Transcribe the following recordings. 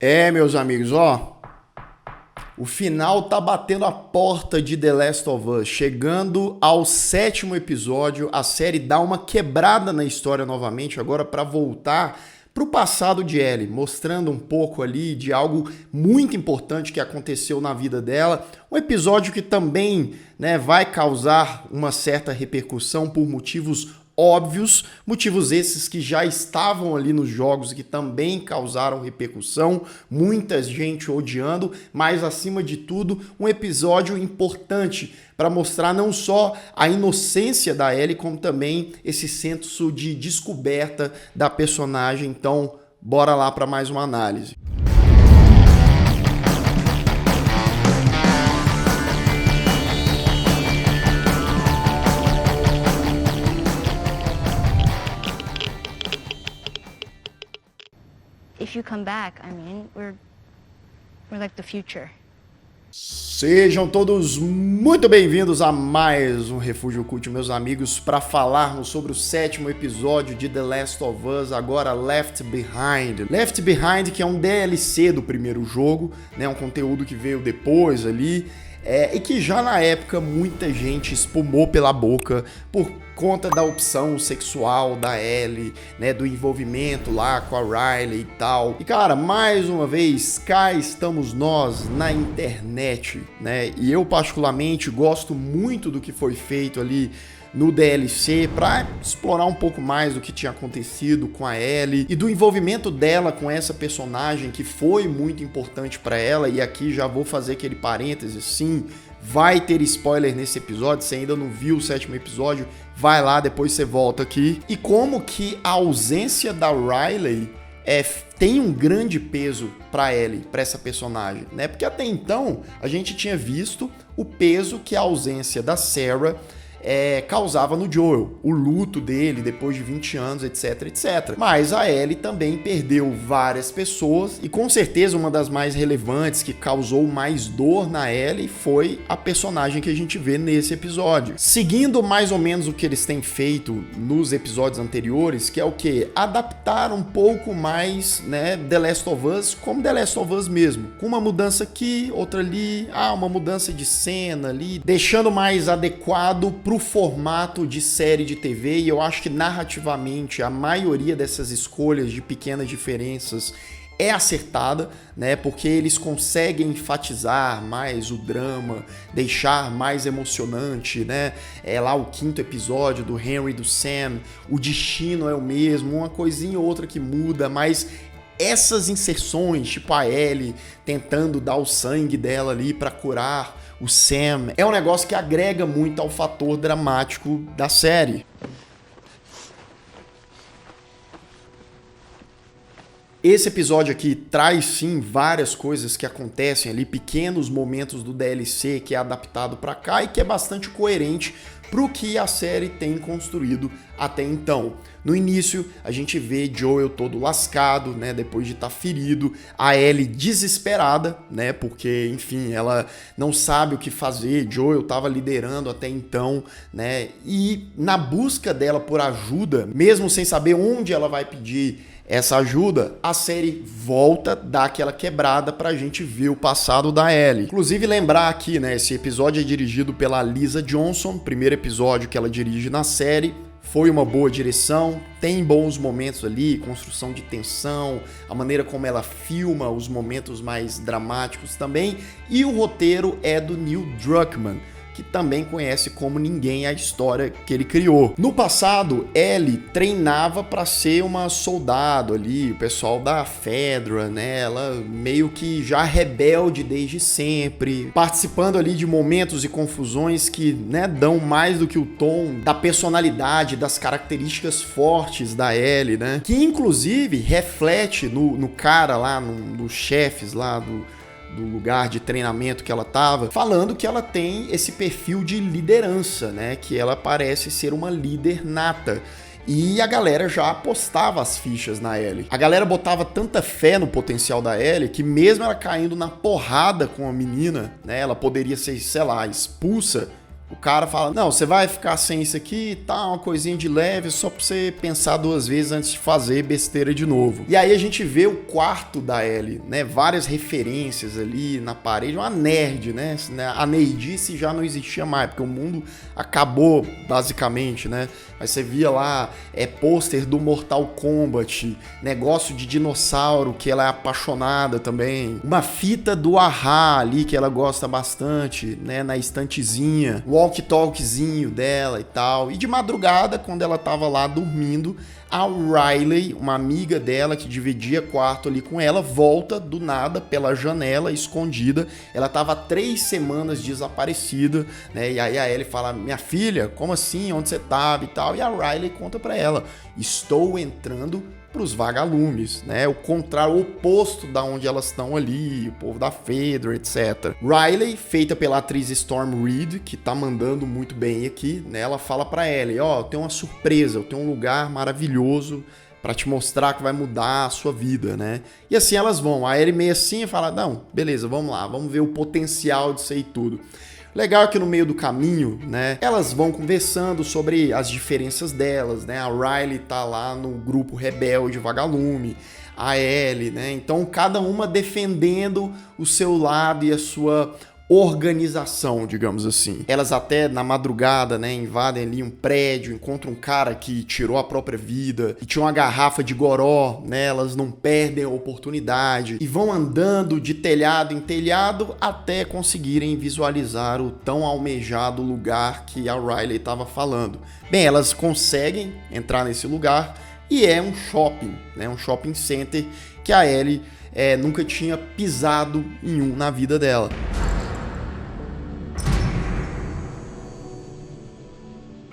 Meus amigos, ó, o final tá batendo a porta de The Last of Us, chegando ao 7º episódio, a série dá uma quebrada na história novamente, agora para voltar pro passado de Ellie, mostrando um pouco ali de algo muito importante que aconteceu na vida dela, um episódio que também, vai causar uma certa repercussão por motivos óbvios, motivos esses que já estavam ali nos jogos e que também causaram repercussão, muita gente odiando, mas acima de tudo, um episódio importante para mostrar não só a inocência da Ellie, como também esse senso de descoberta da personagem. Então, bora lá para mais uma análise. If you come back, we're like the future. Sejam todos muito bem-vindos a mais um Refúgio Cult, meus amigos, para falarmos sobre o 7º episódio de The Last of Us, agora Left Behind. Left Behind, que é um DLC do primeiro jogo, um conteúdo que veio depois ali, e que já na época muita gente espumou pela boca por conta da opção sexual da Ellie, do envolvimento lá com a Riley e tal. E cara, mais uma vez, cá estamos nós na internet, E eu particularmente gosto muito do que foi feito ali no DLC para explorar um pouco mais do que tinha acontecido com a Ellie e do envolvimento dela com essa personagem que foi muito importante para ela. E aqui já vou fazer aquele parêntese, sim, vai ter spoiler nesse episódio. Se ainda não viu o 7º episódio, vai lá, depois você volta aqui. E como que a ausência da Riley tem um grande peso para Ellie, para essa personagem, Porque até então a gente tinha visto o peso que a ausência da Sarah causava no Joel, o luto dele depois de 20 anos, etc, etc. Mas a Ellie também perdeu várias pessoas e com certeza uma das mais relevantes que causou mais dor na Ellie foi a personagem que a gente vê nesse episódio. Seguindo mais ou menos o que eles têm feito nos episódios anteriores, que é o que? Adaptar um pouco mais, The Last of Us como The Last of Us mesmo, com uma mudança aqui, outra ali, uma mudança de cena ali, deixando mais adequado pro formato de série de TV. E eu acho que narrativamente a maioria dessas escolhas de pequenas diferenças é acertada, porque eles conseguem enfatizar mais o drama, deixar mais emocionante, É lá o 5º episódio do Henry e do Sam, o destino é o mesmo, uma coisinha ou outra que muda, mas essas inserções, tipo a Ellie tentando dar o sangue dela ali pra curar o Sam, é um negócio que agrega muito ao fator dramático da série. Esse episódio aqui traz sim várias coisas que acontecem ali, pequenos momentos do DLC que é adaptado pra cá e que é bastante coerente pro que a série tem construído até então. No início, a gente vê Joel todo lascado, depois de estar ferido, a Ellie desesperada, porque, enfim, ela não sabe o que fazer, Joel estava liderando até então, e na busca dela por ajuda, mesmo sem saber onde ela vai pedir essa ajuda, a série volta, dá aquela quebrada pra gente ver o passado da Ellie. Inclusive lembrar aqui, esse episódio é dirigido pela Lisa Johnson, primeiro episódio que ela dirige na série, foi uma boa direção, tem bons momentos ali, construção de tensão, a maneira como ela filma os momentos mais dramáticos também, e o roteiro é do Neil Druckmann, que também conhece como ninguém a história que ele criou. No passado, Ellie treinava para ser uma soldado ali, o pessoal da Fedra, Ela meio que já rebelde desde sempre, participando ali de momentos e confusões que, dão mais do que o tom da personalidade, das características fortes da Ellie, Que inclusive reflete no cara lá, nos chefes lá do lugar de treinamento que ela tava, falando que ela tem esse perfil de liderança, que ela parece ser uma líder nata. E a galera já apostava as fichas na Ellie. A galera botava tanta fé no potencial da Ellie que mesmo ela caindo na porrada com a menina, ela poderia ser, sei lá, expulsa O cara fala, não, você vai ficar sem isso aqui, tá, uma coisinha de leve, só pra você pensar 2 vezes antes de fazer besteira de novo. E aí a gente vê o quarto da Ellie, né, várias referências ali na parede, uma nerd, né, a nerdice já não existia mais, porque o mundo acabou, basicamente, né, mas você via lá, pôster do Mortal Kombat, negócio de dinossauro, que ela é apaixonada também, uma fita do Ahá ali, que ela gosta bastante, né, na estantezinha, walkie-talkiezinho dela e tal. E de madrugada, quando ela tava lá dormindo, a Riley, uma amiga dela que dividia quarto ali com ela, volta do nada pela janela, escondida. Ela tava 3 semanas desaparecida, né? E aí a Ellie fala, minha filha, como assim? Onde você tava e tal? E a Riley conta pra ela, estou entrando pros vagalumes, né? O contrário, o oposto da onde elas estão ali, o povo da Fedra, etc. Riley, feita pela atriz Storm Reid, que tá mandando muito bem aqui, né? Ela fala pra Ellie, eu tenho uma surpresa, eu tenho um lugar maravilhoso pra te mostrar que vai mudar a sua vida, né? E assim elas vão. A Ellie meio assim fala, não, beleza, vamos lá, vamos ver o potencial disso aí tudo. Legal é que no meio do caminho, né, elas vão conversando sobre as diferenças delas, né, a Riley tá lá no grupo rebelde vagalume, a Ellie, né, então cada uma defendendo o seu lado e a sua organização, digamos assim. Elas até na madrugada, né, invadem ali um prédio, encontram um cara que tirou a própria vida e tinha uma garrafa de goró, né, elas não perdem a oportunidade e vão andando de telhado em telhado até conseguirem visualizar o tão almejado lugar que a Riley estava falando. Bem, elas conseguem entrar nesse lugar e é um shopping, né, um shopping center que a Ellie nunca tinha pisado em um na vida dela.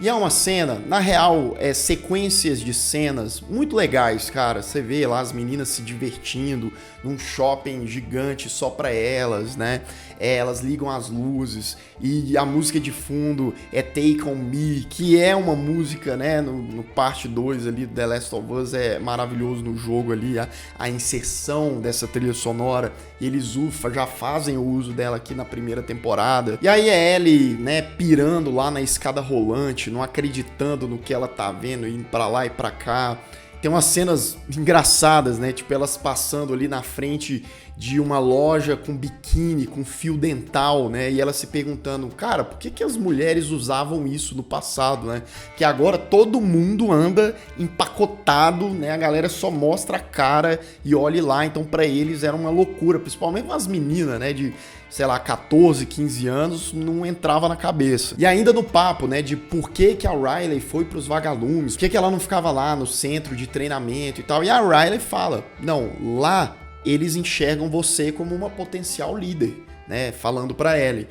E é uma cena, na real, sequências de cenas muito legais, cara. Você vê lá as meninas se divertindo num shopping gigante só pra elas, né? Elas ligam as luzes e a música de fundo é Take On Me, que é uma música, né, no parte 2 ali do The Last of Us, é maravilhoso no jogo ali, a inserção dessa trilha sonora, e eles já fazem o uso dela aqui na primeira temporada. E aí é Ellie, né, pirando lá na escada rolante, não acreditando no que ela tá vendo, indo pra lá e pra cá. Tem umas cenas engraçadas, né? Tipo, elas passando ali na frente de uma loja com biquíni, com fio dental, né? E elas se perguntando, cara, por que as mulheres usavam isso no passado, né? Que agora todo mundo anda empacotado, né? A galera só mostra a cara e olhe lá. Então, pra eles era uma loucura, principalmente as meninas, né? De, sei lá, 14, 15 anos, não entrava na cabeça. E ainda no papo, né, de por que a Riley foi pros vagalumes, por que ela não ficava lá no centro de treinamento e tal. E a Riley fala, não, lá eles enxergam você como uma potencial líder, né, falando pra Ellie,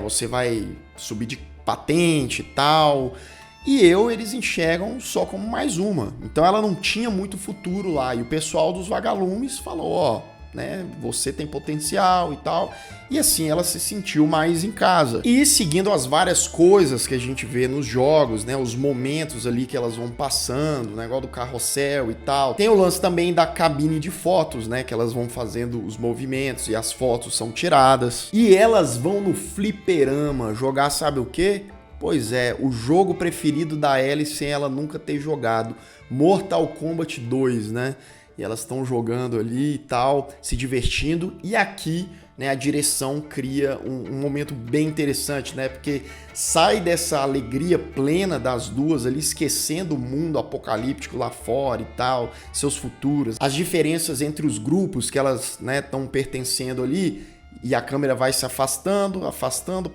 você vai subir de patente e tal, e eles enxergam só como mais uma. Então ela não tinha muito futuro lá, e o pessoal dos vagalumes falou, né, você tem potencial e tal, e assim ela se sentiu mais em casa. E seguindo as várias coisas que a gente vê nos jogos, né, os momentos ali que elas vão passando, o negócio do carrossel e tal, tem o lance também da cabine de fotos, né, que elas vão fazendo os movimentos e as fotos são tiradas, e elas vão no fliperama jogar, sabe o quê? Pois é, o jogo preferido da Ellie sem ela nunca ter jogado, Mortal Kombat 2, né? E elas estão jogando ali e tal, se divertindo. E aqui, né, a direção cria um momento bem interessante, né? Porque sai dessa alegria plena das duas ali, esquecendo o mundo apocalíptico lá fora e tal, seus futuros, as diferenças entre os grupos que elas, né, estão pertencendo ali. E a câmera vai se afastando,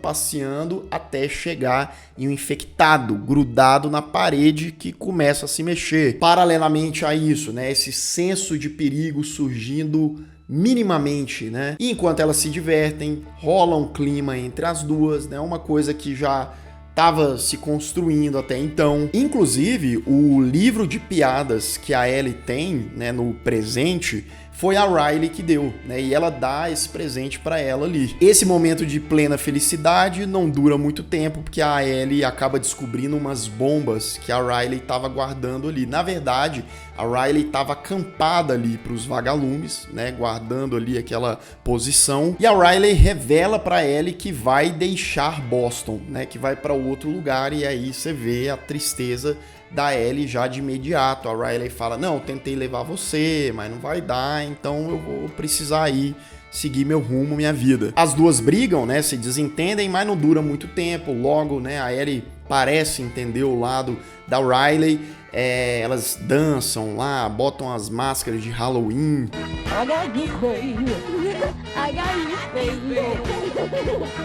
passeando, até chegar em um infectado, grudado na parede, que começa a se mexer. Paralelamente a isso, né, esse senso de perigo surgindo minimamente, né? E enquanto elas se divertem, rola um clima entre as duas, né? Uma coisa que já estava se construindo até então. Inclusive, o livro de piadas que a Ellie tem, né, no presente, foi a Riley que deu, né? E ela dá esse presente pra ela ali. Esse momento de plena felicidade não dura muito tempo, porque a Ellie acaba descobrindo umas bombas que a Riley estava guardando ali. Na verdade, a Riley estava acampada ali para os vagalumes, né? Guardando ali aquela posição. E a Riley revela pra Ellie que vai deixar Boston, né? Que vai para outro lugar, e aí você vê a tristeza da Ellie já de imediato. A Riley fala, não, tentei levar você, mas não vai dar, então eu vou precisar ir seguir meu rumo, minha vida. As duas brigam, né, se desentendem, mas não dura muito tempo. Logo, né, a Ellie parece entender o lado da Riley. Elas dançam lá, botam as máscaras de Halloween.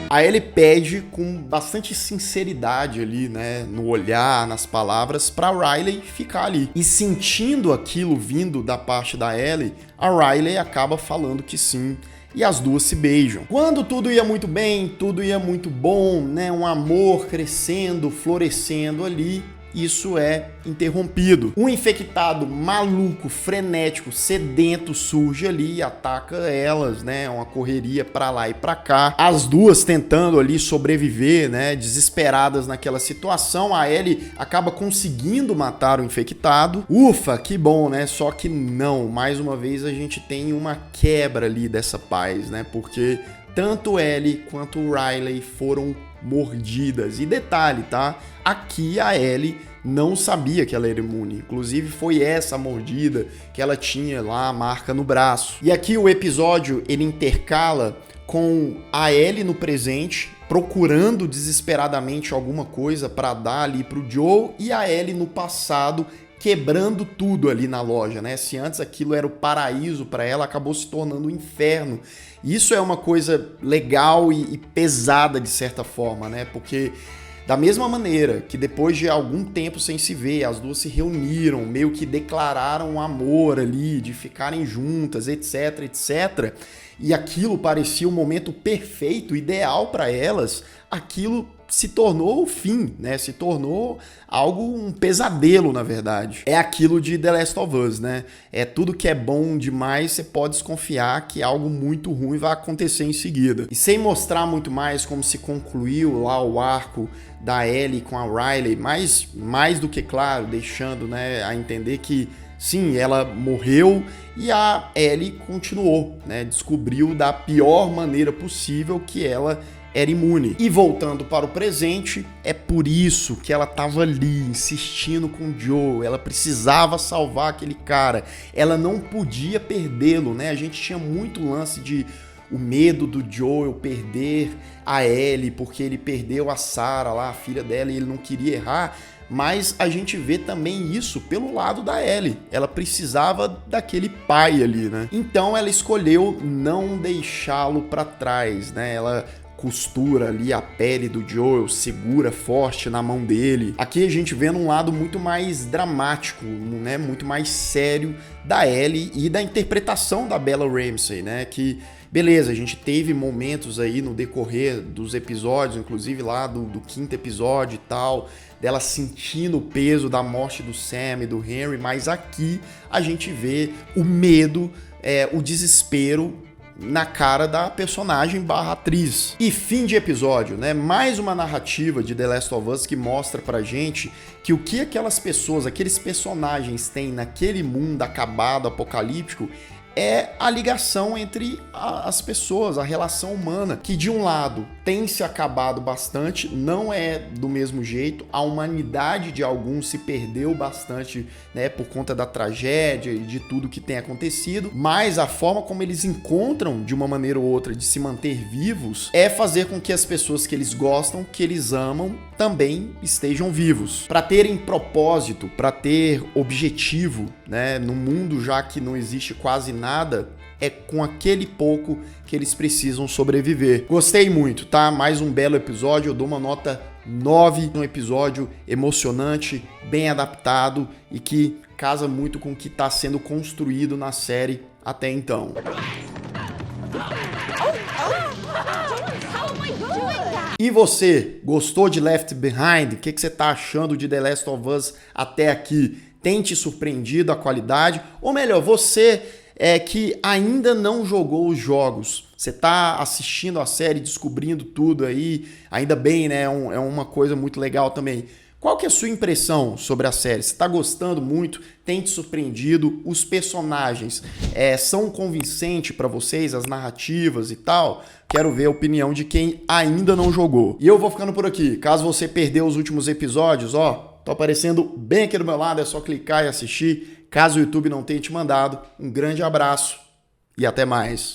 A Ellie pede com bastante sinceridade ali, né, no olhar, nas palavras, pra Riley ficar ali. E sentindo aquilo vindo da parte da Ellie, a Riley acaba falando que sim. E as duas se beijam. Quando tudo ia muito bem, tudo ia muito bom, né, um amor crescendo, florescendo ali, isso é interrompido. Um infectado maluco, frenético, sedento surge ali e ataca elas, né? Uma correria pra lá e pra cá. As duas tentando ali sobreviver, né? Desesperadas naquela situação. A Ellie acaba conseguindo matar o infectado. Ufa, que bom, né? Só que não. Mais uma vez a gente tem uma quebra ali dessa paz, né? Porque tanto Ellie quanto Riley foram mordidas. E detalhe, tá? Aqui a Ellie não sabia que ela era imune. Inclusive foi essa mordida que ela tinha lá, a marca no braço. E aqui o episódio ele intercala com a Ellie no presente, procurando desesperadamente alguma coisa para dar ali pro Joe, e a Ellie no passado, quebrando tudo ali na loja, né? Se antes aquilo era o paraíso para ela, acabou se tornando um inferno. Isso é uma coisa legal e pesada de certa forma, né? Porque da mesma maneira que depois de algum tempo sem se ver, as duas se reuniram, meio que declararam um amor ali, de ficarem juntas, etc, etc, e aquilo parecia o momento perfeito, ideal para elas, aquilo se tornou o fim, né? Se tornou um pesadelo, na verdade. É aquilo de The Last of Us, né? É tudo que é bom demais, você pode desconfiar que algo muito ruim vai acontecer em seguida. E sem mostrar muito mais como se concluiu lá o arco da Ellie com a Riley, mas mais do que claro, deixando, né, a entender que sim, ela morreu e a Ellie continuou, né? Descobriu da pior maneira possível que ela era imune. E voltando para o presente, é por isso que ela estava ali, insistindo com o Joe, ela precisava salvar aquele cara, ela não podia perdê-lo, né? A gente tinha muito lance de o medo do Joel perder a Ellie, porque ele perdeu a Sarah lá, a filha dela, e ele não queria errar, mas a gente vê também isso pelo lado da Ellie. Ela precisava daquele pai ali, né? Então ela escolheu não deixá-lo para trás, né? Ela costura ali a pele do Joel, segura forte na mão dele. Aqui a gente vê num lado muito mais dramático, né? Muito mais sério da Ellie e da interpretação da Bella Ramsey, né? Que beleza, a gente teve momentos aí no decorrer dos episódios, inclusive lá do quinto episódio e tal, dela sentindo o peso da morte do Sam e do Henry, mas aqui a gente vê o medo, o desespero na cara da personagem / atriz. E fim de episódio, né? Mais uma narrativa de The Last of Us que mostra pra gente que o que aquelas pessoas, aqueles personagens têm naquele mundo acabado, apocalíptico, é a ligação entre as pessoas, a relação humana, que de um lado tem se acabado bastante, não é do mesmo jeito, a humanidade de alguns se perdeu bastante, né, por conta da tragédia e de tudo que tem acontecido, mas a forma como eles encontram, de uma maneira ou outra, de se manter vivos, é fazer com que as pessoas que eles gostam, que eles amam, também estejam vivos. Para terem propósito, para ter objetivo, né, no mundo já que não existe quase nada, é com aquele pouco que eles precisam sobreviver. Gostei muito, tá? Mais um belo episódio, eu dou uma nota 9, um episódio emocionante, bem adaptado e que casa muito com o que está sendo construído na série até então. E você, gostou de Left Behind? O que você está achando de The Last of Us até aqui? Tem te surpreendido a qualidade? Ou melhor, você que ainda não jogou os jogos. Você tá assistindo a série, descobrindo tudo aí, ainda bem, né? É uma coisa muito legal também. Qual que é a sua impressão sobre a série? Você está gostando muito? Tem te surpreendido? Os personagens são convincentes para vocês? As narrativas e tal? Quero ver a opinião de quem ainda não jogou. E eu vou ficando por aqui. Caso você perdeu os últimos episódios, tô aparecendo bem aqui do meu lado, é só clicar e assistir. Caso o YouTube não tenha te mandado, um grande abraço e até mais.